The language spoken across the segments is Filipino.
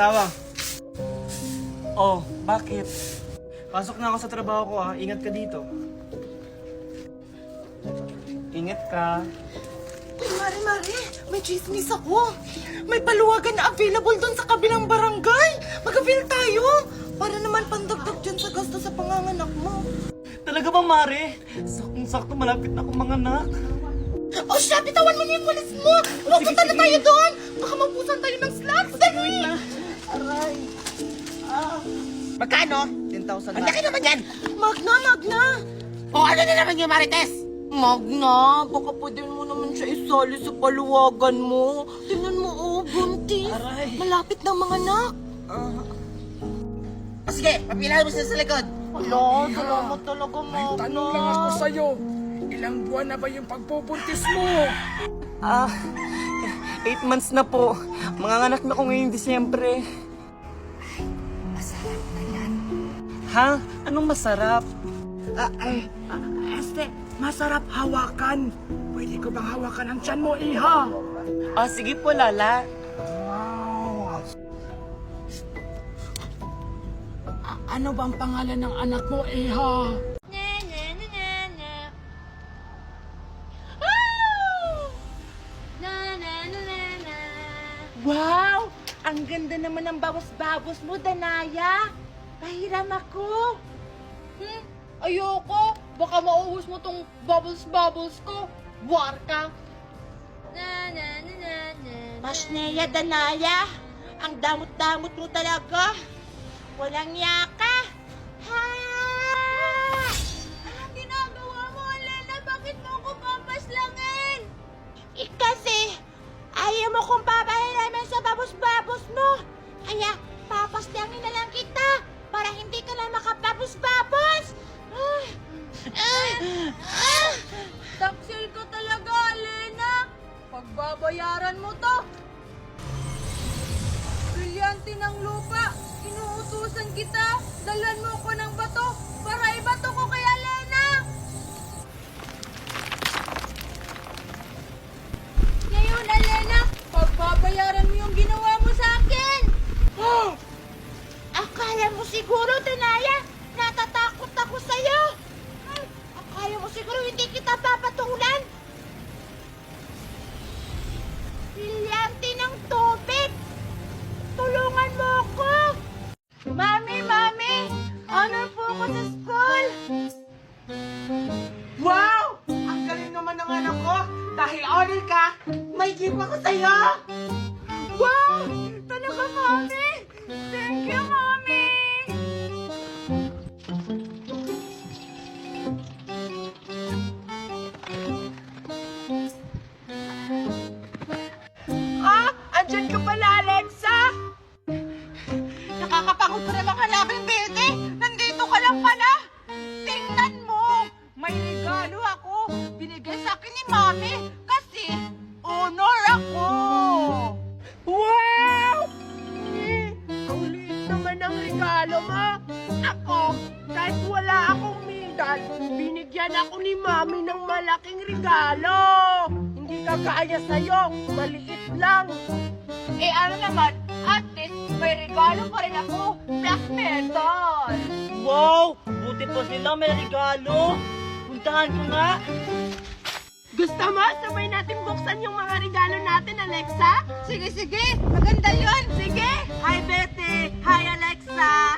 asawa. Oh, bakit? Pasok na ako sa trabaho ko ah. Ingat ka dito. Ingat ka. Mari, may chismis ako. May paluwagan na available doon sa kabilang barangay. Mag-avail tayo. Para naman pandagdag dyan sa gasto sa panganganak mo. Talaga ba, Mare? Saktong-sakto malapit na akong manganak. Oh, siya, bitawan mo na yung walis mo. Pupunta na tayo doon. Baka mabusan tayo ng slacks. Dali. Aray. Magkano? 10,000 Ang laki naman yan! Magna. O ano na naman yung Marites? Magna, baka pwede mo naman siya isali sa paluwagan mo. Tingnan mo, oh, buntis. Aray. Malapit na mga anak. O sige, papilahan mo sila sa likod. Wala, salamat talaga, Magna. Tanong lang ako sa'yo, ilang buwan na ba yung pagpupuntis mo? 8 months na po. Manganganak na ko ngayong Disyembre. Masarap na yan. Ha? Anong masarap? Masarap hawakan. Pwede ko bang hawakan ang tiyan mo, iha? Sige po, Lala. Ano bang pangalan ng anak mo, iha? Wow! Ang ganda naman ng babos-babos mo, Danaya. Pahiram ako. Ayoko. Baka mauhos mo tong bubbles ko. War ka. Masneya, Danaya. Ang damot-damot mo talaga. Walang yaka. Ha! Anong ginagawa mo, Elena? Bakit mo ako papaslangin? Kasi, ayaw mo kong papahiramin sa babos-babos mo. Kaya, papaslangin na lang kita para hindi ka na makapabos-babos. Taksil ka talaga, Elena. Pagbabayaran mo to. Brilyante ng lupa. Inuutusan kita. Dalan mo ko ng bato para ibato ko kay Elena. Ngayon, Elena, pagbabayaran mo yung ginawa mo sa akin. Akala mo siguro, Danaya, natatakot ako sa'yo. Akala mo siguro hindi kita papatulan. Brilyante ng tubig. Tulungan mo ako. Mami! Honor po ako sa school. Wow! Ang galing naman ng anak ko. Dahil honor ka, may gift ako sa'yo. Wow! Talaga, Mami! Thank you, Mami! Andyan ka pala, Alexa! Nakakapagod ka naman hanapin, Bete! Nandito ka lang pala! Tingnan mo! May regalo ako! Binigay sa akin ni Mami kasi honor ako! Wow! Ang liit naman ang regalo mo! Ako, kahit wala akong medal, binigyan ako ni Mami ng malaking regalo! Hindi kagaya sa'yo, maliit lang! Ano naman, at least may regalo pa rin ako, black medal! Wow! Buti po sila may regalo. Puntahan ko nga. Gusto mo, sabay natin buksan yung mga regalo natin, Alexa? Sige, maganda yun, sige! Hi, Betty! Hi, Alexa!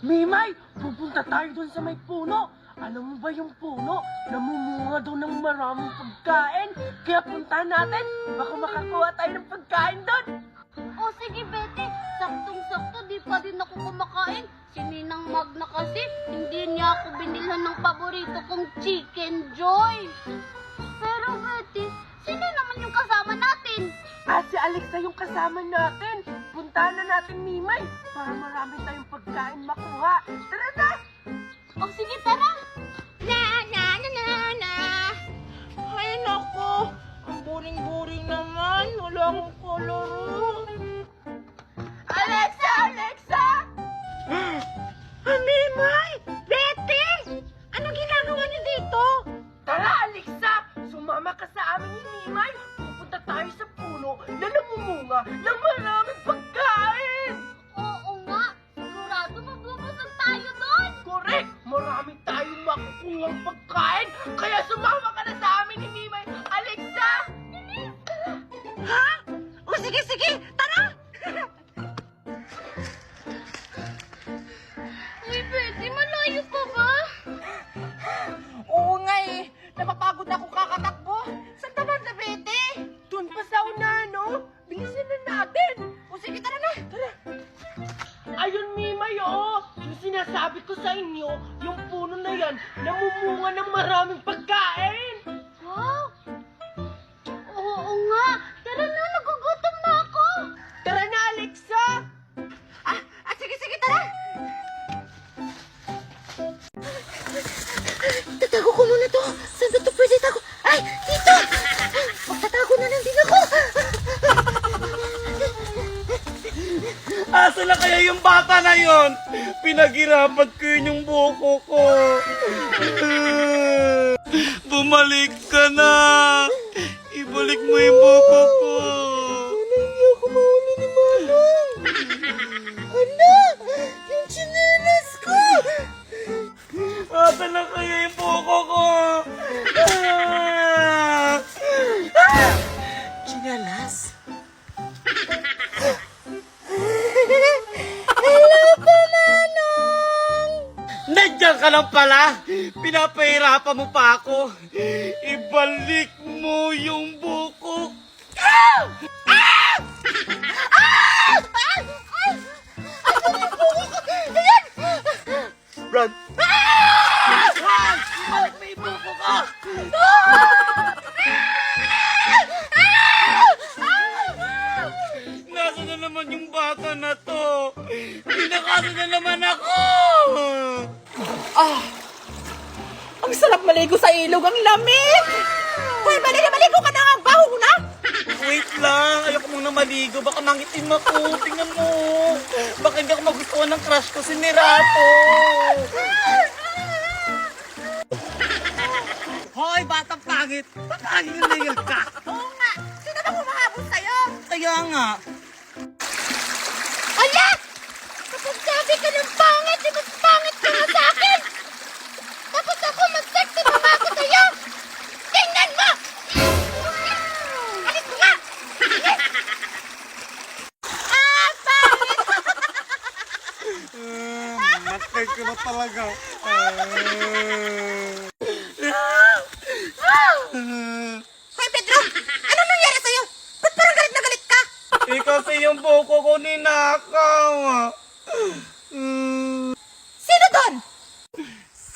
Mimay, pupunta tayo dun sa may puno. Alam mo ba yung puno? Namumunga daw ng maraming pagkain. Kaya puntahan natin. Baka makakuha tayo ng pagkain doon. O sige, Bete. Saktong-sakto, di pa din ako kumakain. Si Ninang Magna kasi, hindi niya ako binilhan ng paborito kong Chicken Joy. Pero, Bete, sino naman yung kasama natin? Si Alexa yung kasama natin. Puntahan na natin, Mimay, para marami tayong pagkain makuha. Tara na! O sige, tara. Ay, nako! Ang boring-boring naman. Wala akong koloro. Alexa! Mimay! Betty! Ano ginagawa niyo dito? Tara, Alexa! Sumama ka sa amin ni Mimay. Pupunta tayo sa puno na namumunga ng maraming pagkain. pagkain! Oo nga, sigurado mabubusog tayo doon. Correct! Marami tayong makukuhang pagkain, kaya sumama ka na sa amin ni Mimay. Alexa! Ha? O sige, tara! Uy, Betty, malayo pa ba? Oo nga eh. Napapagod na akong kakatakbo. Saan ka ba na, Betty? Doon pa sa una, no? Bilisan na natin! O sige, tara na. Tara. Ayun, Mimay, oh! Yung sinasabi ko sa inyo, yung puno na yan, namumunga ng maraming pagkain! Wow! Oo nga, tara na, nagugutom na ako. Tara na, Alexa! Sige, tara. Tatago ko muna to. Saan ba to pwede tago? Ay, dito! Magtatago na lang din ako. Asa na kaya yung bata na yon? Pinaghirapan ko yun yung buko ko. Bumalik ka na. Ibalik mo yung buko ko. Hindi ako mauna ni Manong. Hala! Yung tsinelas ko! Asa na kaya yung buko ko? Chinalas? Hello po, Manong! Nandiyan ka lang pala. Pinapahirapan mo pa ako. Ibalik mo yung buko. Run! Ibalik mo yung buko ko. Nasaan na naman yung bata na to? Pinakasan na naman ako! Ang sarap maligo sa ilog. Ang lamig. Hoy, maligo ka na nga. Ang baho mo na. Wait lang, ayoko muna maligo. Baka mangitim ako. Tingnan mo. Baka hindi ako magustuhan ng crush ko, si Nerato. Hoy, batang pangit. Ba't nangingil ka? Oo nga. Sino ba humahabol sa'yo? Kaya nga. Ala! Kapag sabi ka ng pangit, di mas pangit ka na sa akin! Tapos ako mag-sexy pa ba ako sa'yo? Tingnan mo! Alis mo nga! Matay ko na talaga. Hoy, Pedro. Anong nangyari sa'yo? Ba't parang galit na galit ka? Kasi yung buko ko ninakaw. Sino doon?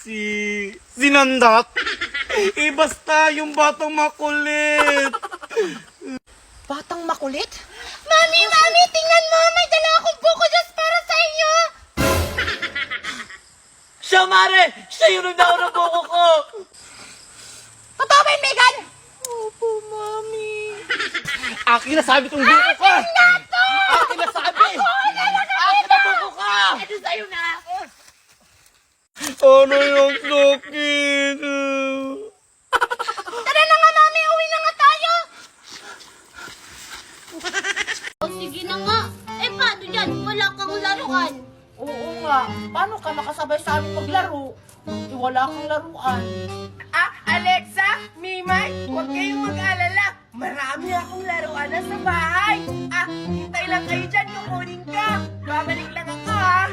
Si Nandat. Basta yung batang makulit. Batang makulit? Mami, tingnan mo! May dala akong buko just para sa inyo! Siya, Mare! Siya yung nagdao ng buko ko! Totoo ba yun, Megan? Opo, Mami. Akin na sabi tong buko ko! Akin na sabi! Akin na buko ko! Ito sa'yo na. Ano yung sakit? Tara na nga, Mami! Uwi na nga tayo! O, sige na nga. Eh, paano yan? Wala kang laruan. Oo nga. Paano ka makasabay sa amin maglaro? Wala kang laruan. Alexa, Mimay, huwag kayong mag-alala. Marami akong laruan na sa bahay. Hintay lang kayo dyan, kukunin ka. Babalik lang ako, ha?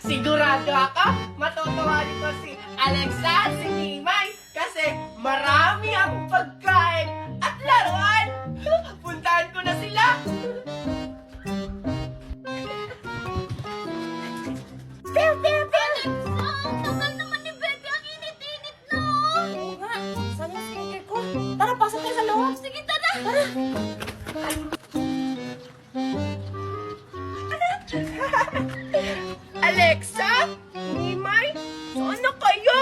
Sigurado ako, matutuwa dito si Alexa at si Mimay kasi marami akong pagkain at laruan. Puntahan ko na sila. Alexa, ang tagal naman ni Betty. Ang init-init na. Oo nga. Saan yung skincare ko? Tara, pasok tayo sa loob. Sige, tara. Alexa? Mimay? Saan na kayo?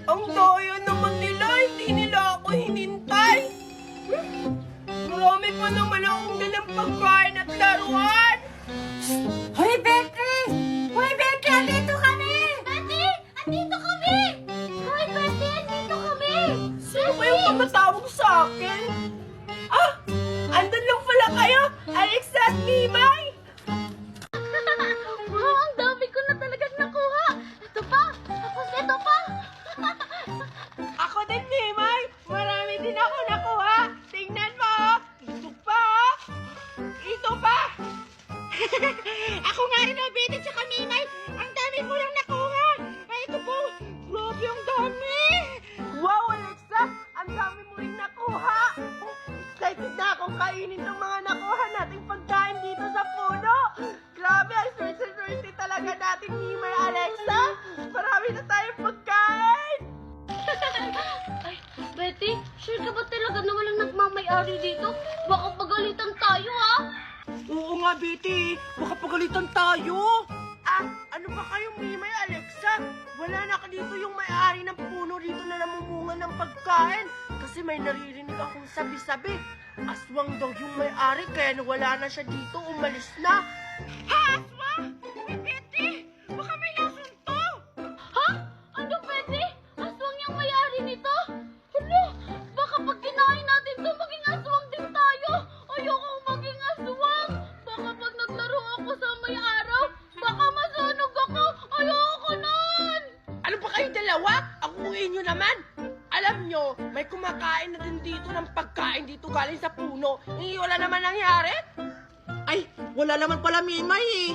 Ang daya naman nila, hindi nila ako hinintay. Marami pa naman akong dalang pagkain at laruan. Hoy, Andun lang pala kayo, Alexa at Mimay! Wow, ang dami ko na talagang nakuha. Ito pa, tapos ito pa. Ako din, Mimay! Marami din ako nakuha! Tingnan mo! Ito pa! Ito pa! Ako nga rin, Betty, tsaka Mimay! Ang dami ko lang nakuha! Ay, ito po! Grabe, ang dami! Wow, Alexa! Ang dami mo rin nakuha! Excited na akong kainin ng mga nakuha nating pagkain dito sa puno! Grabe, ang swerte talaga natin, Mimay, Alexa! Marami na tayong pagkain! Ay, Betty, sure ka ba talaga na walang nagmamay-ari dito? Baka pagalitan tayo, ha? Oo nga, Betty. Baka pagalitan tayo. Ano ba kayo, Mimay, Alexa? Wala na dito yung may-ari ng puno dito na namumunga ng pagkain. Kasi may naririnig akong sabi-sabi. Aswang daw yung may-ari, kaya nawala na siya dito, umalis na. Ha, aswang? Betty, baka may nasunto. Ha? Ano, Betty? Aswang yung may-ari nito? Hala, baka pag kinain natin to, maging aswang din tayo. Ayokong maging aswang. Baka pag naglaro ako sa may araw, baka masunog ako. Ayoko nun. Ano ba kayo dalawa? Akuin nyo naman. Alam nyo, may kumakain na din dito ng pagkain dito galing sa puno. Wala naman nangyari? Ay, wala naman pala Mimay eh.